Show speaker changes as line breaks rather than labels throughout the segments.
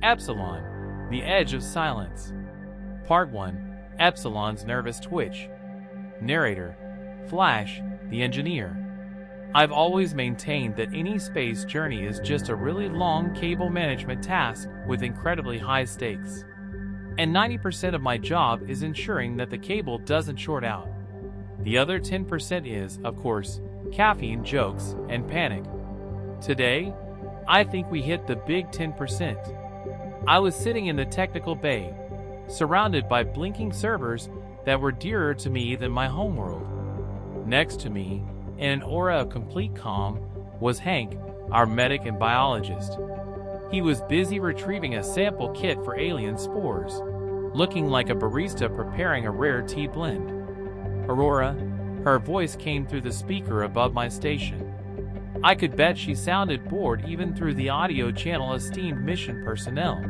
Epsilon, the Edge of Silence. Part 1, Epsilon's Nervous Twitch. Narrator, Flash, the Engineer. I've always maintained that any space journey is just a really long cable management task with incredibly high stakes. And 90% of my job is ensuring that the cable doesn't short out. The other 10% is, of course, caffeine, jokes, and panic. Today, I think we hit the big 10%. I was sitting in the technical bay, surrounded by blinking servers that were dearer to me than my homeworld. Next to me, in an aura of complete calm, was Hank, our medic and biologist. He was busy retrieving a sample kit for alien spores, looking like a barista preparing a rare tea blend. Aurora, her voice came through the speaker above my station. I could bet she sounded bored even through the audio channel. Esteemed mission personnel,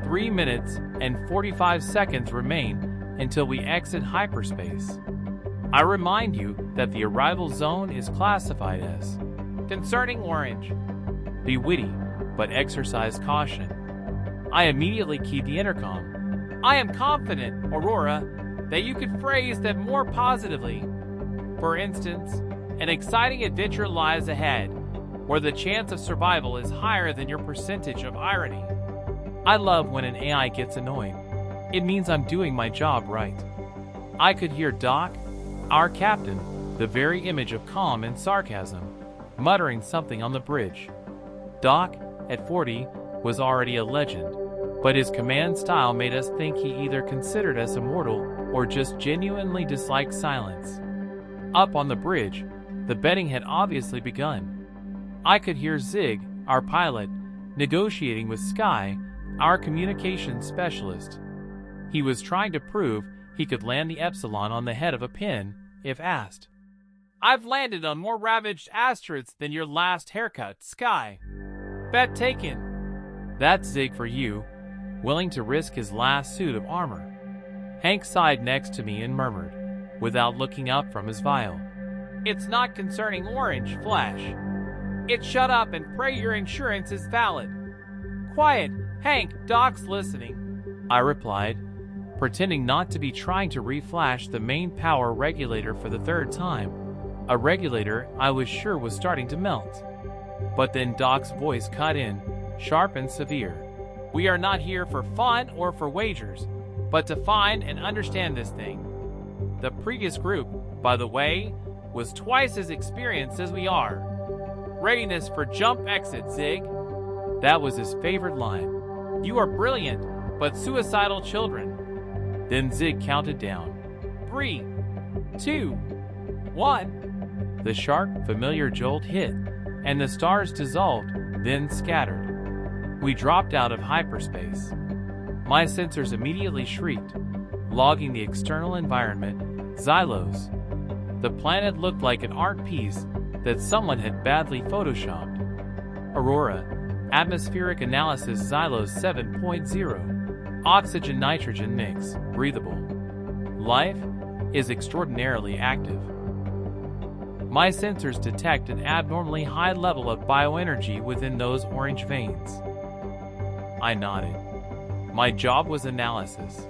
3 minutes and 45 seconds remain until we exit hyperspace. I remind you that the arrival zone is classified as concerning orange. Be witty, but exercise caution. I immediately keyed the intercom. I am confident, Aurora, that you could phrase that more positively. For instance, an exciting adventure lies ahead, where the chance of survival is higher than your percentage of irony. I love when an AI gets annoyed. It means I'm doing my job right. I could hear Doc, our captain, the very image of calm and sarcasm, muttering something on the bridge. Doc, at 40, was already a legend, but his command style made us think he either considered us immortal or just genuinely disliked silence. Up on the bridge, the betting had obviously begun. I could hear Zig, our pilot, negotiating with Sky, our communications specialist. He was trying to prove he could land the Epsilon on the head of a pin, if asked. I've landed on more ravaged asteroids than your last haircut, Sky. Bet taken. That's Zig for you, willing to risk his last suit of armor. Hank sighed next to me and murmured, without looking up from his vial. It's not concerning orange, Flash. It's shut up and pray your insurance is valid. Quiet, Hank, Doc's listening, I replied, pretending not to be trying to re-flash the main power regulator for the third time, a regulator I was sure was starting to melt. But then Doc's voice cut in, sharp and severe. We are not here for fun or for wagers, but to find and understand this thing. The previous group, by the way, was twice as experienced as we are. Readiness for jump exit, Zig. That was his favorite line. You are brilliant, but suicidal children. Then Zig counted down. 3, 2, 1. The sharp, familiar jolt hit, and the stars dissolved, then scattered. We dropped out of hyperspace. My sensors immediately shrieked, logging the external environment, Xylos. The planet looked like an art piece that someone had badly photoshopped. Aurora, atmospheric analysis Xylos 7.0. Oxygen-nitrogen mix, breathable. Life is extraordinarily active. My sensors detect an abnormally high level of bioenergy within those orange veins. I nodded. My job was analysis,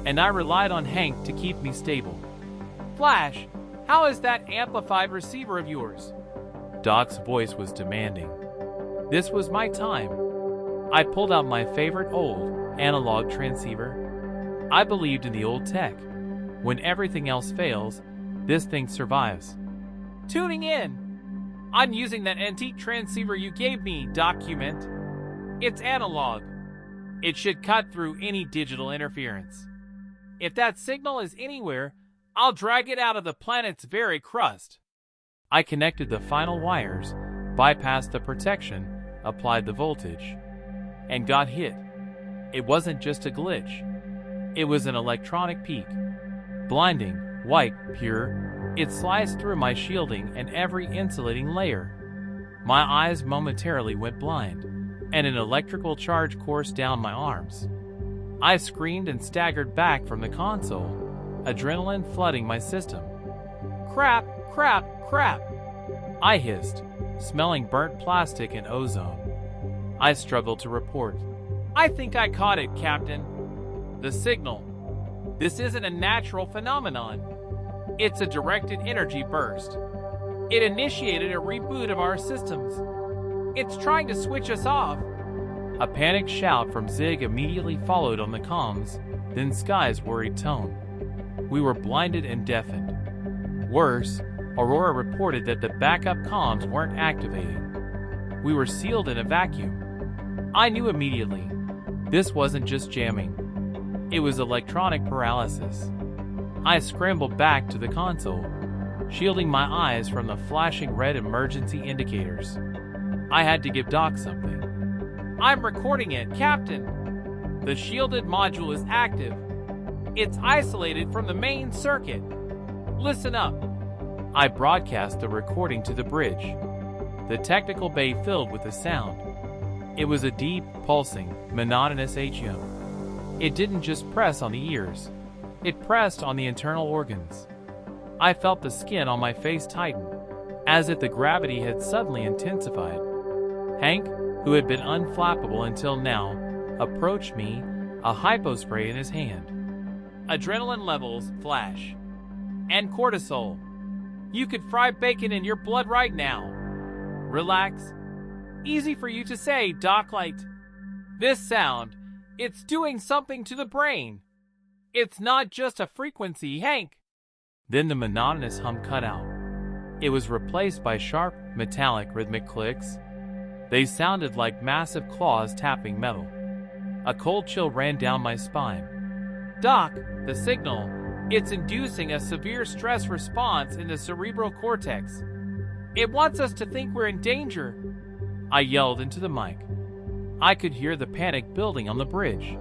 and I relied on Hank to keep me stable. Flash, how is that amplified receiver of yours? Doc's voice was demanding. This was my time. I pulled out my favorite old, analog transceiver. I believed in the old tech. When everything else fails, this thing survives. Tuning in. I'm using that antique transceiver you gave me, document. It's analog. It should cut through any digital interference. If that signal is anywhere, I'll drag it out of the planet's very crust. I connected the final wires, bypassed the protection, applied the voltage, and got hit. It wasn't just a glitch. It was an electronic peak. Blinding, white, pure. It sliced through my shielding and every insulating layer. My eyes momentarily went blind, and an electrical charge coursed down my arms. I screamed and staggered back from the console, adrenaline flooding my system. Crap, crap, crap! I hissed, smelling burnt plastic and ozone. I struggled to report. I think I caught it, Captain. The signal. This isn't a natural phenomenon. It's a directed energy burst. It initiated a reboot of our systems. It's trying to switch us off. A panicked shout from Zig immediately followed on the comms, then Sky's worried tone. We were blinded and deafened. Worse, Aurora reported that the backup comms weren't activating. We were sealed in a vacuum. I knew immediately. This wasn't just jamming. It was electronic paralysis. I scrambled back to the console, shielding my eyes from the flashing red emergency indicators. I had to give Doc something. I'm recording it, Captain. The shielded module is active. It's isolated from the main circuit. Listen up. I broadcast the recording to the bridge. The technical bay filled with the sound. It was a deep, pulsing, monotonous HM. It didn't just press on the ears. It pressed on the internal organs. I felt the skin on my face tighten, as if the gravity had suddenly intensified. Hank, who had been unflappable until now, approached me, a hypospray in his hand. Adrenaline levels flash. And cortisol. You could fry bacon in your blood right now. Relax. Easy for you to say, Doc Light. This sound, it's doing something to the brain. It's not just a frequency, Hank. Then the monotonous hum cut out. It was replaced by sharp, metallic rhythmic clicks. They sounded like massive claws tapping metal. A cold chill ran down my spine. Doc, the signal, it's inducing a severe stress response in the cerebral cortex. It wants us to think we're in danger. I yelled into the mic. I could hear the panic building on the bridge.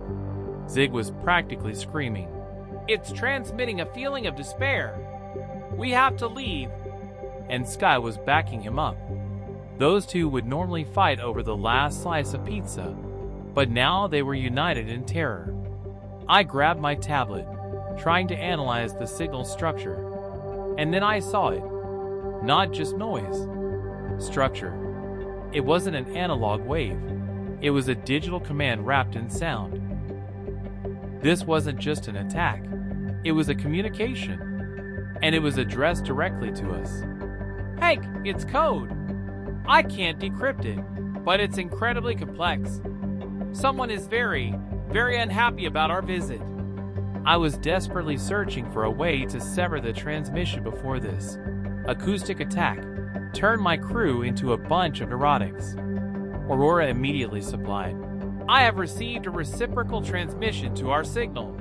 Zig was practically screaming. It's transmitting a feeling of despair. We have to leave. And Sky was backing him up. Those two would normally fight over the last slice of pizza, but now they were united in terror. I grabbed my tablet, trying to analyze the signal structure. And then I saw it. Not just noise. Structure. It wasn't an analog wave. It was a digital command wrapped in sound. This wasn't just an attack. It was a communication. And it was addressed directly to us. Hank, it's code. I can't decrypt it, but it's incredibly complex. Someone is very, very unhappy about our visit. I was desperately searching for a way to sever the transmission before this acoustic attack turned my crew into a bunch of neurotics. Aurora immediately supplied. I have received a reciprocal transmission to our signal.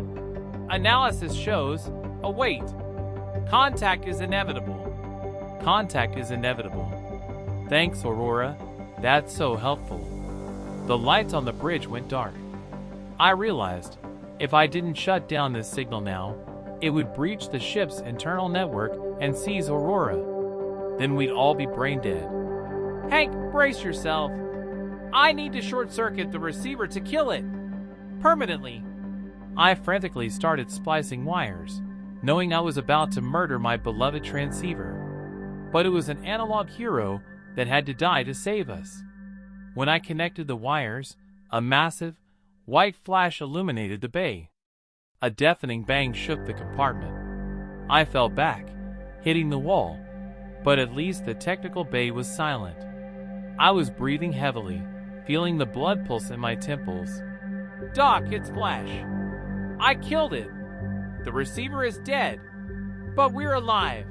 Analysis shows, await. Contact is inevitable. Contact is inevitable. Thanks, Aurora. That's so helpful. The lights on the bridge went dark. I realized, if I didn't shut down this signal now, it would breach the ship's internal network and seize Aurora. Then we'd all be brain dead. Hank, brace yourself. I need to short-circuit the receiver to kill it. Permanently. I frantically started splicing wires, knowing I was about to murder my beloved transceiver. But it was an analog hero that had to die to save us. When I connected the wires, a massive, white flash illuminated the bay. A deafening bang shook the compartment. I fell back, hitting the wall, but at least the technical bay was silent. I was breathing heavily, feeling the blood pulse in my temples. Doc, it's Flash. I killed it. The receiver is dead, but we're alive.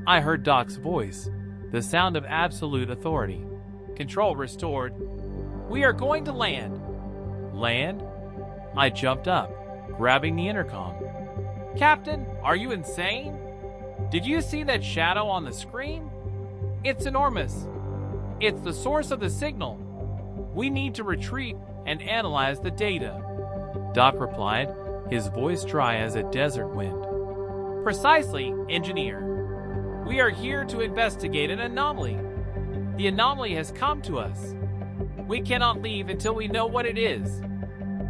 I heard Doc's voice, the sound of absolute authority. Control restored. We are going to land. Land? I jumped up, grabbing the intercom. Captain, are you insane? Did you see that shadow on the screen? It's enormous. It's the source of the signal. We need to retreat and analyze the data. Doc replied, his voice dry as a desert wind. Precisely, engineer. We are here to investigate an anomaly. The anomaly has come to us. We cannot leave until we know what it is.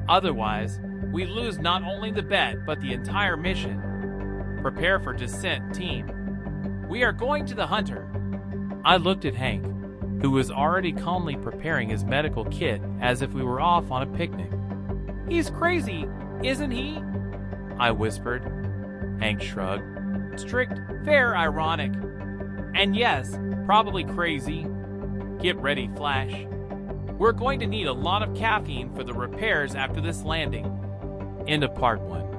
Otherwise, we lose not only the bet, but the entire mission. Prepare for descent, team. We are going to the Hunter. I looked at Hank, who was already calmly preparing his medical kit as if we were off on a picnic.
He's crazy, isn't he?
I whispered. Hank shrugged.
Strict, fair, ironic. And yes, probably crazy.
Get ready, Flash.
We're going to need a lot of caffeine for the repairs after this landing.
End of part 1.